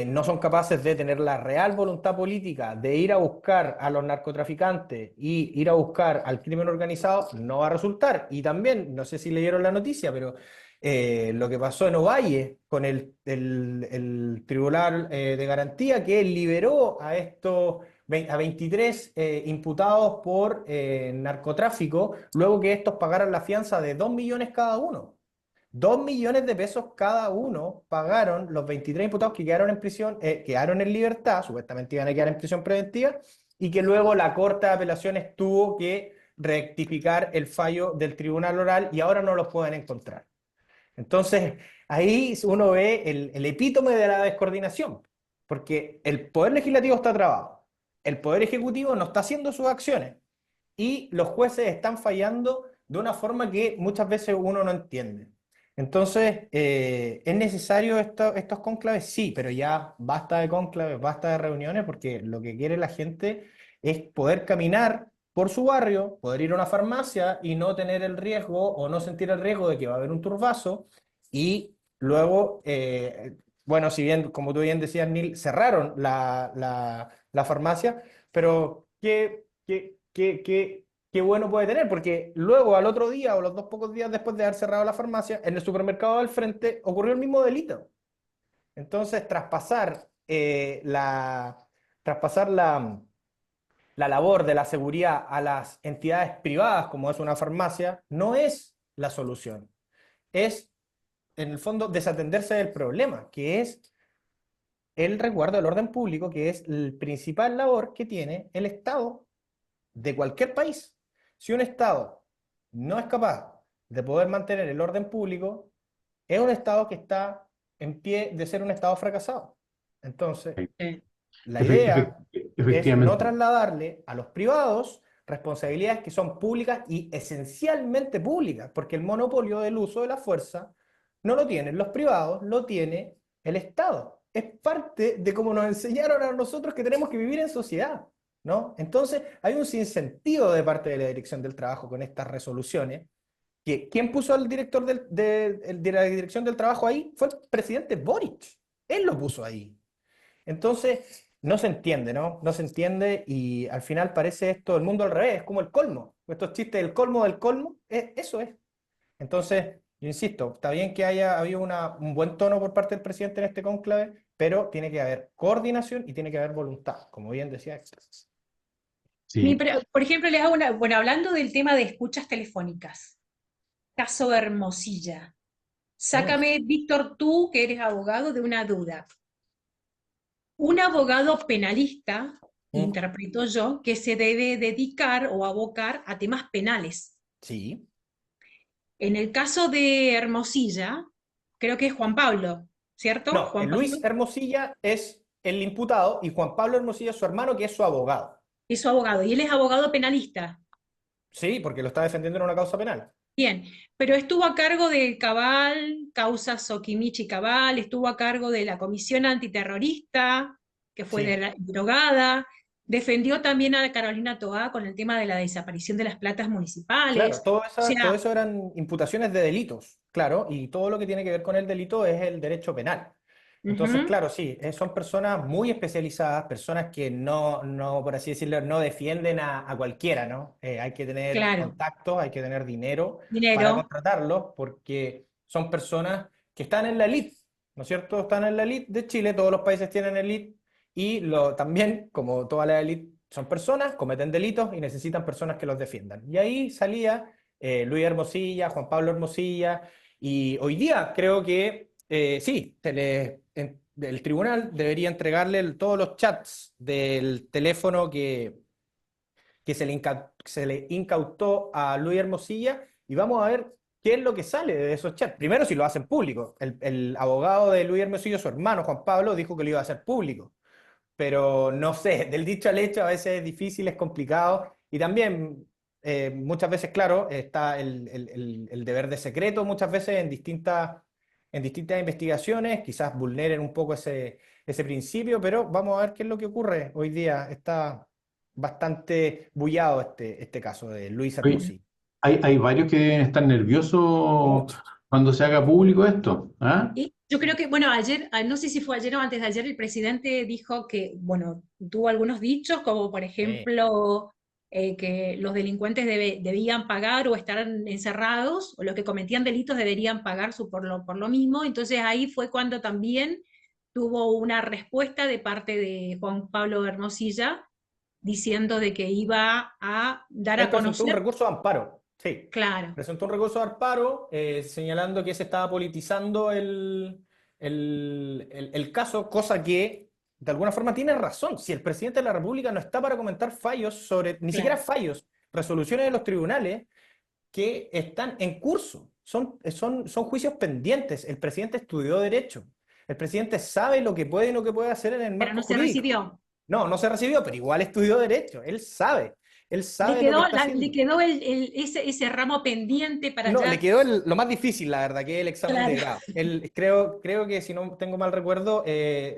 no son capaces de tener la real voluntad política de ir a buscar a los narcotraficantes y ir a buscar al crimen organizado, no va a resultar. Y también, no sé si leyeron la noticia, pero lo que pasó en Ovalle con el Tribunal de Garantía que liberó a estos a 23 imputados por narcotráfico, luego que estos pagaran la fianza de 2 millones cada uno. 2 millones de pesos cada uno pagaron los 23 imputados que quedaron en prisión, quedaron en libertad, supuestamente iban a quedar en prisión preventiva, y que luego la Corte de Apelaciones tuvo que rectificar el fallo del Tribunal Oral y ahora no los pueden encontrar. Entonces, ahí uno ve el epítome de la descoordinación, porque el Poder Legislativo está trabado, el Poder Ejecutivo no está haciendo sus acciones y los jueces están fallando de una forma que muchas veces uno no entiende. Entonces, ¿es necesario estos cónclaves? Sí, pero ya basta de cónclaves, basta de reuniones, porque lo que quiere la gente es poder caminar por su barrio, poder ir a una farmacia y no tener el riesgo o no sentir el riesgo de que va a haber un turbazo y luego, bueno, si bien, como tú bien decías, Neil, cerraron la farmacia, pero qué bueno puede tener, porque luego al otro día o los dos pocos días después de haber cerrado la farmacia, en el supermercado del frente ocurrió el mismo delito. Entonces, traspasar la labor de la seguridad a las entidades privadas, como es una farmacia, no es la solución. Es, en el fondo, desatenderse del problema, que es el resguardo del orden público, que es el principal labor que tiene el Estado de cualquier país. Si un Estado no es capaz de poder mantener el orden público, es un Estado que está en pie de ser un Estado fracasado. Entonces, Sí. la idea es no Efectivamente. trasladarle a los privados responsabilidades que son públicas y esencialmente públicas, porque el monopolio del uso de la fuerza no lo tienen los privados, lo tiene el Estado. Es parte de cómo nos enseñaron a nosotros que tenemos que vivir en sociedad, ¿no? Entonces, hay un sinsentido de parte de la Dirección del Trabajo con estas resoluciones. ¿Quién puso al director de la Dirección del Trabajo ahí? Fue el presidente Boric. Él lo puso ahí. Entonces, no se entiende, ¿no? No se entiende y al final parece esto el mundo al revés, es como el colmo. Estos chistes del colmo, eso es. Entonces, yo insisto, está bien que haya habido un buen tono por parte del presidente en este cónclave, pero tiene que haber coordinación y tiene que haber voluntad, como bien decía Héctor. Sí, Sí. pero, por ejemplo, les hago una, bueno, hablando del tema de escuchas telefónicas. caso Hermosilla. Mm, Sácame, Víctor, tú que eres abogado, de una duda. Un abogado penalista, mm, interpreto yo, que se debe dedicar o abocar a temas penales. sí. En el caso de Hermosilla, creo que es Juan Pablo, ¿cierto? No, Juan Pablo Luis Hermosilla es el imputado y Juan Pablo Hermosilla es su hermano, que es su abogado. es su abogado y él es abogado penalista. Sí, porque lo está defendiendo en una causa penal. Bien, pero estuvo a cargo del Cabal, causa Sokimichi Cabal, estuvo a cargo de la Comisión Antiterrorista, que fue Sí, derogada, defendió también a Carolina Toá con el tema de la desaparición de las platas claro, municipales. O todo sea, eso eran imputaciones de delitos, claro, y todo lo que tiene que ver con el delito es el derecho penal. Entonces, ujú, claro, sí, son personas muy especializadas, personas que no, por así decirlo, no defienden a cualquiera, ¿no? Hay que tener claro, contactos, hay que tener dinero para dinero, contratarlos, porque son personas que están en la elite, ¿no es cierto? Están en la elite de Chile, todos los países tienen elite, y también, como toda la elite, son personas, cometen delitos y necesitan personas que los defiendan. Y ahí salía Luis Hermosilla, Juan Pablo Hermosilla, y hoy día creo que sí, el tribunal debería entregarle todos los chats del teléfono que se le incautó a Luis Hermosilla y vamos a ver qué es lo que sale de esos chats. Primero, si lo hacen público. El abogado de Luis Hermosillo, su hermano Juan Pablo, dijo que lo iba a hacer público, pero no sé, del dicho al hecho a veces es difícil, es complicado y también muchas veces, claro, está el deber de secreto muchas veces en distintas investigaciones, quizás vulneren un poco ese principio, pero vamos a ver qué es lo que ocurre hoy día. Está bastante bullado este caso de Luis Oye, Hermosí. hay varios que deben estar nerviosos Mucho. cuando se haga público esto, ¿ah? y yo creo que, bueno, ayer, no sé si fue ayer o antes de ayer, el presidente dijo que, bueno, tuvo algunos dichos, como por Sí. ejemplo, que los delincuentes debían pagar o estar encerrados, o los que cometían delitos deberían pagar por lo mismo. Entonces ahí fue cuando también tuvo una respuesta de parte de Juan Pablo Hermosilla, diciendo de que iba a dar Él a presentó un conocer, recurso de amparo, sí. claro, Presentó un recurso de amparo señalando que se estaba politizando el caso, cosa que de alguna forma tiene razón. Si el presidente de la República no está para comentar fallos sobre, ni siquiera claro. fallos, resoluciones de los tribunales que están en curso, son juicios pendientes. El presidente estudió derecho. El presidente sabe lo que puede y lo que puede hacer en el Pero marco no se jurídico. recibió. No se recibió, pero igual estudió derecho. Él Le sabe lo que quedó, está le haciendo. quedó ese ramo pendiente para No, le allá. quedó lo más difícil, la verdad, que es el examen de Claro. grado. Él, creo que, si no tengo mal recuerdo,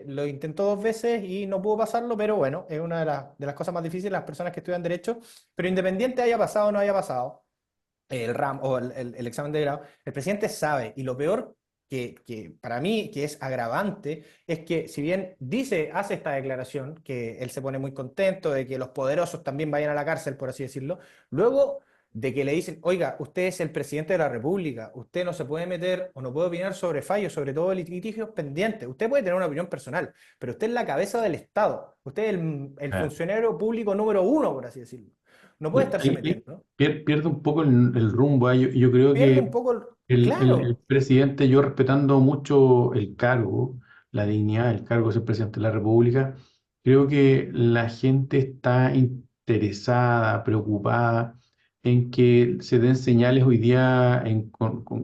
lo intentó 2 veces y no pudo pasarlo, pero bueno, es una de las cosas más difíciles las personas que estudian Derecho. Pero independiente haya pasado o no haya pasado, el RAM o el examen de grado, el presidente sabe, y lo peor que para mí, que es agravante, es que si bien hace esta declaración, que él se pone muy contento de que los poderosos también vayan a la cárcel, por así decirlo, luego de que le dicen, oiga, usted es el presidente de la República, usted no se puede meter o no puede opinar sobre fallos, sobre todo litigios pendientes, usted puede tener una opinión personal, pero usted es la cabeza del Estado, usted es el Ah. funcionario público número uno, por así decirlo. No puede estarse Ahí metiendo. pierde un poco el rumbo. Yo creo Pierde que un poco, el claro, presidente, yo respetando mucho el cargo, la dignidad del cargo de ser presidente de la República, creo que la gente está interesada, preocupada en que se den señales hoy día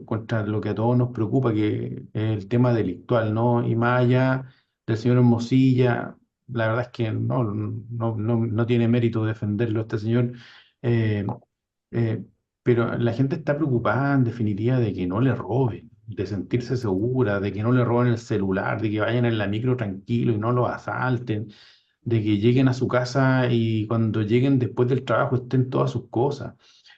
contra lo que a todos nos preocupa, que es el tema delictual, ¿no? Y más allá del señor Hermosilla, la verdad es que no tiene mérito defenderlo este señor. eh, eh, pero la gente está preocupada en definitiva de que no le roben, de sentirse segura, de que no le roben el celular, de que vayan en la micro tranquilo y no lo asalten, de que lleguen a su casa y cuando lleguen después del trabajo estén todas sus cosas.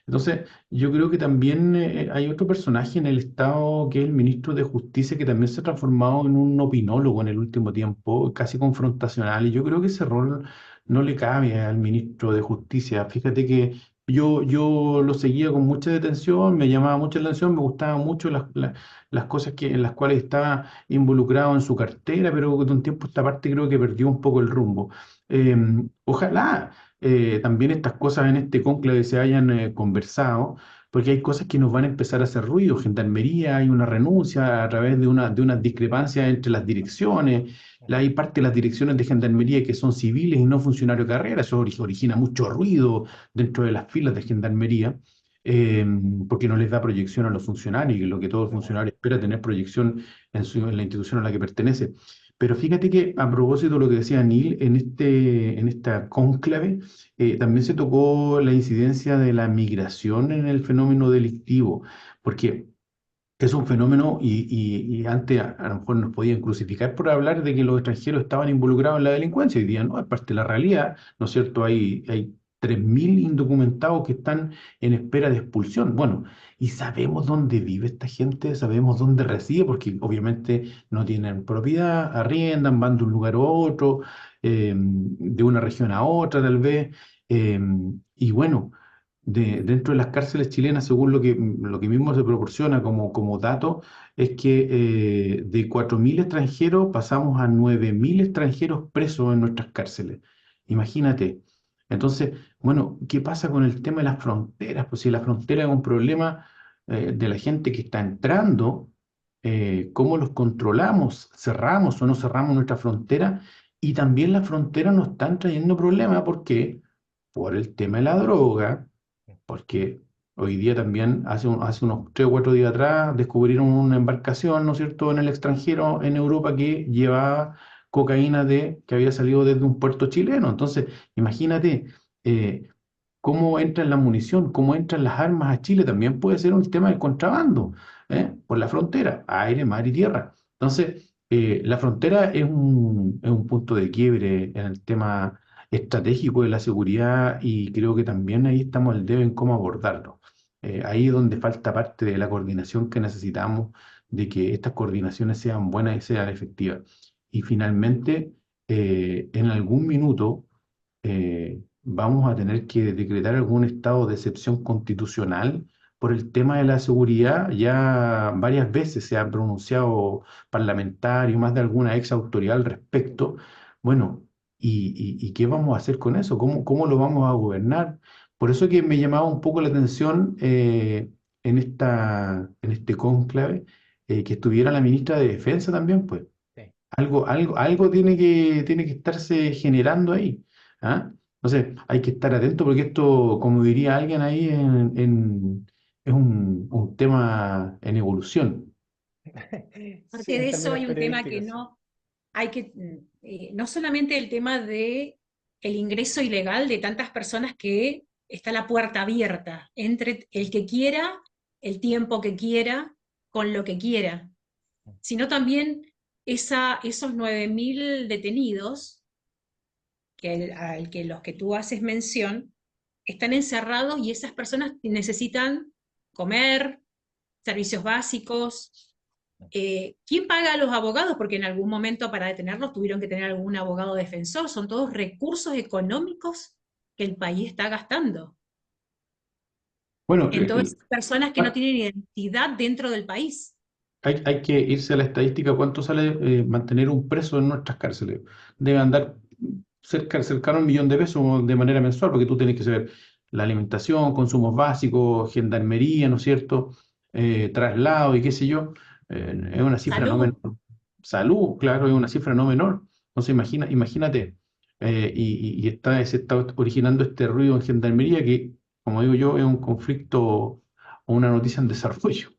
Entonces, yo creo que también hay otro personaje en el Estado que es el ministro de Justicia que también se ha transformado en un opinólogo en el último tiempo, casi confrontacional, y yo creo que ese rol no le cabe al ministro de Justicia. Fíjate que yo lo seguía con mucha detención, me llamaba mucho la atención, me gustaban mucho las cosas en las cuales estaba involucrado en su cartera, pero de un tiempo a esta parte creo que perdió un poco el rumbo. Eh, ojalá. también estas cosas en este cónclave se hayan conversado, porque hay cosas que nos van a empezar a hacer ruido. Gendarmería, hay una renuncia a través de una discrepancia entre las direcciones. Hay parte de las direcciones de gendarmería que son civiles y no funcionarios de carrera. Eso origina mucho ruido dentro de las filas de gendarmería, eh, porque no les da proyección a los funcionarios, y lo que todo funcionario espera tener proyección en la institución a la que pertenece. Pero fíjate que a propósito de lo que decía Neil, en esta cónclave, también se tocó la incidencia de la migración en el fenómeno delictivo, porque es un fenómeno y antes a lo mejor nos podían crucificar por hablar de que los extranjeros estaban involucrados en la delincuencia. Hoy día no, es parte de la realidad, ¿no es cierto? Hay 3.000 indocumentados que están en espera de expulsión. Bueno, y sabemos dónde vive esta gente, sabemos dónde reside, porque obviamente no tienen propiedad, arriendan, van de un lugar a otro, de una región a otra tal vez. Y bueno, dentro de las cárceles chilenas, según lo que mismo se proporciona como dato, es que de 4.000 extranjeros pasamos a 9.000 extranjeros presos en nuestras cárceles. Imagínate. Entonces, bueno, ¿qué pasa con el tema de las fronteras? Pues si la frontera es un problema de la gente que está entrando, ¿cómo los controlamos? ¿Cerramos o no cerramos nuestra frontera? Y también las fronteras nos están trayendo problemas. ¿Por qué? Por el tema de la droga, porque hoy día también, hace unos 3 o 4 días atrás, descubrieron una embarcación, ¿no es cierto?, en el extranjero, en Europa, que llevaba cocaína que había salido desde un puerto chileno. Entonces, imagínate eh, cómo entra la munición, cómo entran las armas a Chile. También puede ser un tema del contrabando, por la frontera, aire, mar y tierra. Entonces, la frontera es un punto de quiebre en el tema estratégico de la seguridad, y creo que también ahí estamos al debe en cómo abordarlo. Ahí es donde falta parte de la coordinación que necesitamos, de que estas coordinaciones sean buenas y sean efectivas. Y finalmente, en algún minuto, vamos a tener que decretar algún estado de excepción constitucional por el tema de la seguridad. Ya varias veces se han pronunciado parlamentarios, más de alguna ex autoridad al respecto. Bueno, ¿y qué vamos a hacer con eso? ¿Cómo lo vamos a gobernar? Por eso que me llamaba un poco la atención en este cónclave, que estuviera la ministra de Defensa también, pues. Sí. Algo tiene que estarse generando ahí. ¿Ah? Entonces, hay que estar atento, porque esto, como diría alguien ahí, es un tema en evolución. Sí, Aparte en de eso términos hay un tema que periodísticos, sí. no hay que, no solamente el tema de el ingreso ilegal de tantas personas, que está la puerta abierta entre el que quiera, el tiempo que quiera, con lo que quiera, sino también esos 9.000 detenidos al que los que tú haces mención están encerrados, y esas personas necesitan comer, servicios básicos. ¿Quién paga a los abogados? Porque en algún momento para detenerlos tuvieron que tener algún abogado defensor. Son todos recursos económicos que el país está gastando Bueno, en todas esas personas que no ah, tienen identidad dentro del país. hay que irse a la estadística. ¿Cuánto sale mantener un preso en nuestras cárceles? Debe andar cercano a 1.000.000 de pesos de manera mensual, porque tú tienes que saber la alimentación, consumos básicos, gendarmería, ¿no es cierto? Traslado y qué sé yo. Es una cifra no menor. Salud. Salud, claro, es una cifra no menor. Entonces, imagínate, se está originando este ruido en gendarmería que, como digo yo, es un conflicto o una noticia en desarrollo.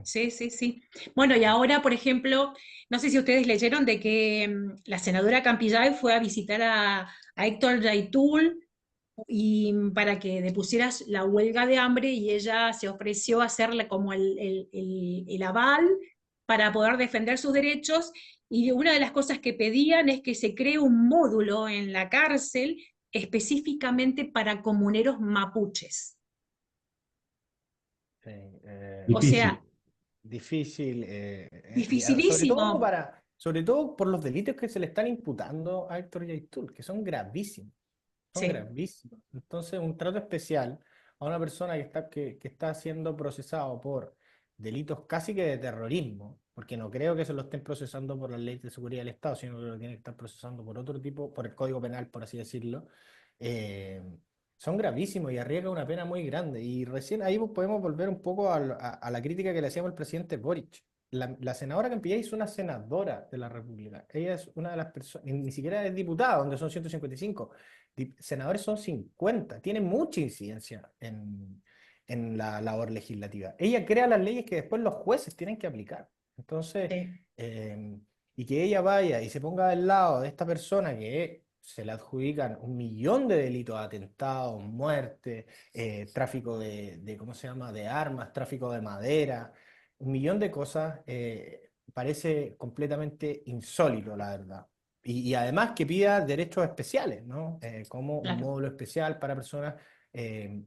Sí, sí, sí. Bueno, y ahora, por ejemplo, no sé si ustedes leyeron de que la senadora Campillay fue a visitar a Héctor Yaitul, y para que depusieras la huelga de hambre, y ella se ofreció a hacerle como el aval para poder defender sus derechos. Y una de las cosas que pedían es que se cree un módulo en la cárcel específicamente para comuneros mapuches. Sí, O Difícil. sea, difícil, dificilísimo. sobre todo por los delitos que se le están imputando a Héctor Yaitul, que son Sí. gravísimos. Entonces, un trato especial a una persona que está siendo procesado por delitos casi que de terrorismo, porque no creo que se lo estén procesando por la ley de seguridad del Estado, sino que lo tienen que estar procesando por otro tipo, por el Código Penal, por así decirlo. eh, son gravísimos y arriesgan una pena muy grande. Y recién ahí podemos volver un poco a la crítica que le hacíamos al presidente Boric. La senadora Campillay es una senadora de la República. Ella es una de las personas, ni siquiera es diputada, donde son 155. Senadores son 50. Tiene mucha incidencia en la labor legislativa. Ella crea las leyes que después los jueces tienen que aplicar. Entonces, Sí, y que ella vaya y se ponga del lado de esta persona que se le adjudican 1 millón de delitos, atentados, muerte, tráfico ¿cómo se llama?, de armas, tráfico de madera, 1 millón de cosas, parece completamente insólito, la verdad. Y además que pida derechos especiales, ¿no? Como un claro. módulo especial para personas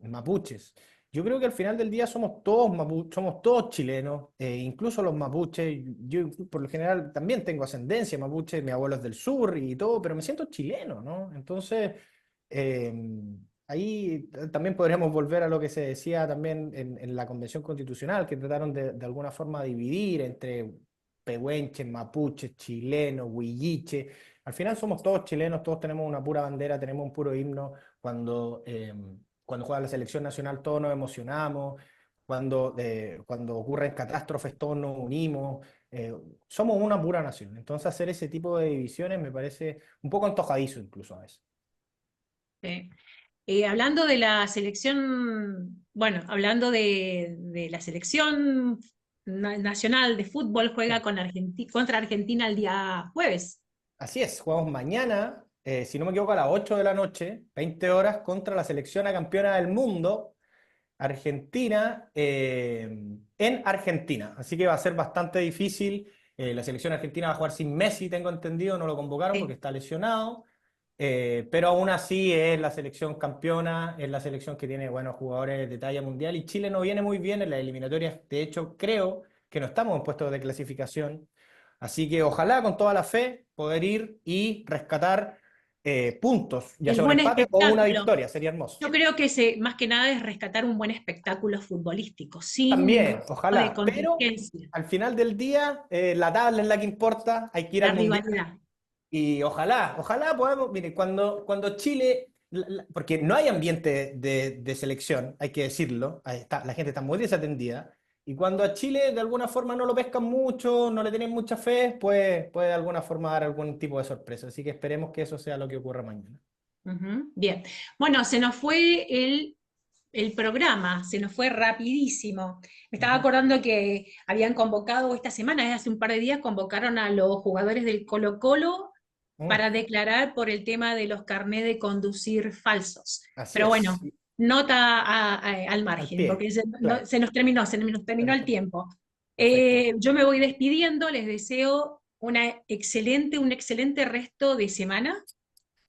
mapuches. Yo creo que al final del día somos todos somos todos chilenos, incluso los mapuches. Yo por lo general también tengo ascendencia mapuche, mi abuelo es del sur y todo, pero me siento chileno, ¿no? Entonces, eh, ahí también podríamos volver a lo que se decía también en la Convención Constitucional, que trataron de alguna forma dividir entre pehuenches, mapuches, chilenos, huilliche. Al final somos todos chilenos, todos tenemos una pura bandera, tenemos un puro himno. Cuando juega la selección nacional todos nos emocionamos, cuando ocurren catástrofes todos nos unimos, somos una pura nación. Entonces hacer ese tipo de divisiones me parece un poco antojadizo incluso a veces. Sí. Hablando de la selección, bueno, hablando de la selección nacional de fútbol, juega Sí. con contra Argentina el día jueves. Así es, jugamos mañana, si no me equivoco, a las 8 de la noche, 20 horas, contra la selección a campeona del mundo, Argentina, en Argentina. Así que va a ser bastante difícil. La selección argentina va a jugar sin Messi, tengo entendido, no lo convocaron porque Sí. está lesionado. Pero aún así es la selección campeona, es la selección que tiene buenos jugadores de talla mundial y Chile no viene muy bien en las eliminatorias. De hecho, creo que no estamos en puestos de clasificación. Así que ojalá con toda la fe poder ir y rescatar puntos, ya El sea un buen empate o una espectáculo. victoria, sería hermoso. Yo creo que más que nada es rescatar un buen espectáculo futbolístico, sin ningún También, tipo de ojalá, pero contingencia. al final del día la tabla es la que importa, hay que ir La al mundial. rivalidad. Y ojalá podamos, mire, cuando Chile, porque no hay ambiente de selección, hay que decirlo, ahí está, la gente está muy desatendida, y cuando a Chile de alguna forma no lo pescan mucho, no le tienen mucha fe, pues puede de alguna forma dar algún tipo de sorpresa. Así que esperemos que eso sea lo que ocurra mañana. Ujú, bien. Bueno, se nos fue el programa, se nos fue rapidísimo. Me estaba Ujú. acordando que habían convocado esta semana, hace un par de días, convocaron a los jugadores del Colo-Colo Mm, para declarar por el tema de los carnés de conducir falsos. así Pero es, bueno, nota al al margen, pie, porque claro, se nos terminó el tiempo. perfecto. Yo me voy despidiendo, les deseo un excelente resto de semana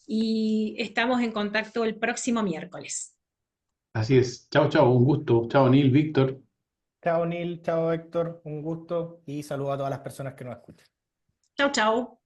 y estamos en contacto el próximo miércoles. Así es. Chao, chao, un gusto. Chao, Neil, Víctor. Chao Neil, chao Héctor, un gusto y saludo a todas las personas que nos escuchan. Chau, chau.